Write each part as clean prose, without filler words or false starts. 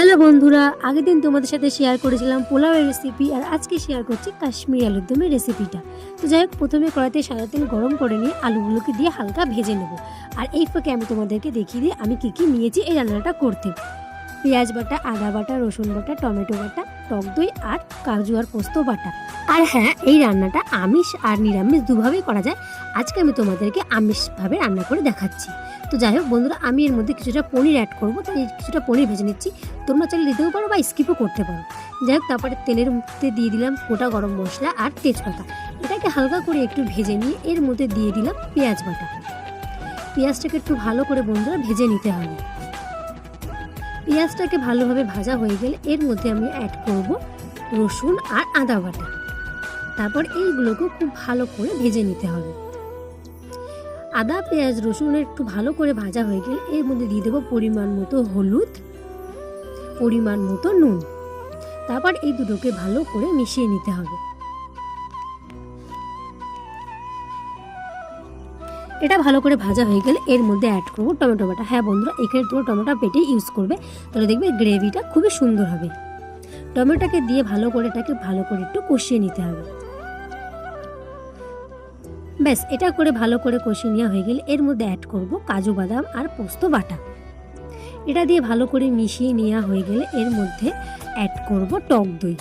Hello বন্ধুরা, আগের দিন তোমাদের সাথে শেয়ার করেছিলাম পোলাওয়ের রেসিপি, আর আজকে শেয়ার করছি কাশ্মীরি আলুর দমের রেসিপিটা। তো যাই হোক, প্রথমে কড়াইতে সাদা তেল গরম করে নিয়ে আলুগুলোকে দিয়ে হালকা ভেজে নেব। আর এই ফাঁকে আমি তোমাদেরকে দেখিয়ে দিই আমি কী কী নিয়েছি এই রান্নাটা করতে। পেঁয়াজ বাটা, আদা বাটা, রসুন বাটা, টমেটো বাটা, টক দই আর কাজু আর পোস্ত বাটা। আর হ্যাঁ, এই রান্নাটা আমিষ আর নিরামিষ দুভাবেই করা যায়। আজকে আমি তোমাদেরকে আমিষভাবে রান্না করে দেখাচ্ছি। তো যাই হোক বন্ধুরা, আমি এর মধ্যে কিছুটা পনির অ্যাড করবো, তাই কিছুটা পনির ভেজে নিচ্ছি। তোমরা চাইলে দিতেও পারো বা স্কিপও করতে পারো। যাই হোক, তারপরে তেলের মধ্যে দিয়ে দিলাম গোটা গরম মশলা আর তেজপাতা। এটাকে হালকা করে একটু ভেজে নিয়ে এর মধ্যে দিয়ে দিলাম পেঁয়াজ বাটা। পেঁয়াজটাকে একটু ভালো করে বন্ধুরা ভেজে নিতে হবে। পেঁয়াজটাকে ভালোভাবে ভাজা হয়ে গেলে এর মধ্যে আমি অ্যাড করব রসুন আর আদা বাটা। তারপর এইগুলোকে খুব ভালো করে ভেজে নিতে হবে। আদা, পেঁয়াজ, রসুন একটু ভালো করে ভাজা হয়ে গেলে এর মধ্যে দিয়ে দেবো পরিমাণ মতো হলুদ, পরিমাণ মতো নুন। তারপর এই দুটোকে ভালো করে মিশিয়ে নিতে হবে। এটা ভালো করে ভাজা হয়ে গেলে এর মধ্যে অ্যাড করবো টমেটো বাটা। হ্যাঁ বন্ধুরা, এখানে তোমরা টমেটো বেটে ইউজ করবে, তাহলে দেখবে গ্রেভিটা খুবই সুন্দর হবে। টমেটোটাকে দিয়ে ভালো করে এটাকে ভালো করে একটু কষিয়ে নিতে হবে। ব্যাস, এটা করে ভালো করে কষিয়ে নেওয়া হয়ে গেলে এর মধ্যে অ্যাড করব কাজু বাদাম আর পোস্ত বাটা। এটা দিয়ে ভালো করে মিশিয়ে নেওয়া হয়ে গেলে এর মধ্যে অ্যাড করব টক দই।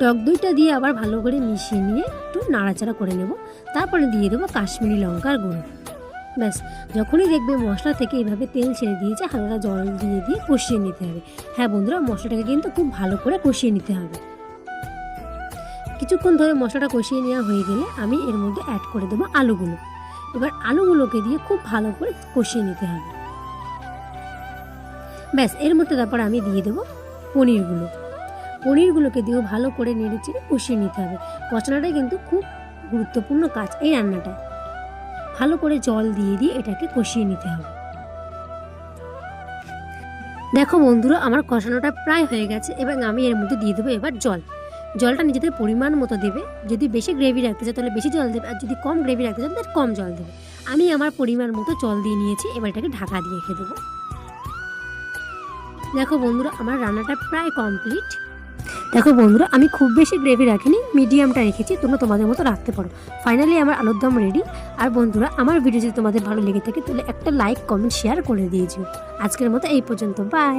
টক দইটা দিয়ে আবার ভালো করে মিশিয়ে নিয়ে একটু নাড়াচাড়া করে নেব। তারপরে দিয়ে দেবো কাশ্মীরি লঙ্কার গুঁড়ো। ব্যাস, যখনই দেখবে মশলা থেকে এইভাবে তেল ছেড়ে দিয়েছে, হালকা জল দিয়ে দিয়ে কষিয়ে নিতে হবে। হ্যাঁ বন্ধুরা, মশলাটাকে কিন্তু খুব ভালো করে কষিয়ে নিতে হবে। কিছুক্ষণ ধরে মশলাটা কষিয়ে নেওয়া হয়ে গেলে আমি এর মধ্যে অ্যাড করে দেবো আলুগুলো। এবার আলুগুলোকে দিয়ে খুব ভালো করে কষিয়ে নিতে হবে। ব্যাস, এর মধ্যে তারপর আমি দিয়ে দেবো পনিরগুলোকে দিয়েও ভালো করে নেড়ে চেড়ে কষিয়ে নিতে হবে। কষানোটাই কিন্তু খুব গুরুত্বপূর্ণ কাজ এই রান্নাটায়। ভালো করে জল দিয়ে দিয়ে এটাকে কষিয়ে নিতে হবে। দেখো বন্ধুরা, আমার কষানোটা প্রায় হয়ে গেছে এবং আমি এর মধ্যে দিয়ে দেবো এবার জলটা নিজেদের পরিমাণ মতো দেবে। যদি বেশি গ্রেভি রাখতে চাও তাহলে বেশি জল দেবে, আর যদি কম গ্রেভি রাখতে চাও তাহলে কম জল দেবে। আমি আমার পরিমাণ মতো জল দিয়ে নিয়েছি, এবার এটাকে ঢাকা দিয়ে রেখে দেবো। দেখো বন্ধুরা, আমার রান্নাটা প্রায় কমপ্লিট। দেখো বন্ধুরা, আমি খুব বেশি গ্রেভি রাখিনি, মিডিয়ামটা রেখেছি, তোমরা তোমাদের মতো রাখতে পারো। ফাইনালি আমার আলুর দম রেডি। আর বন্ধুরা, আমার ভিডিও যদি তোমাদের ভালো লেগে থাকে তাহলে একটা লাইক, কমেন্ট, শেয়ার করে দিয়েছো। আজকের মতো এই পর্যন্ত, বাই।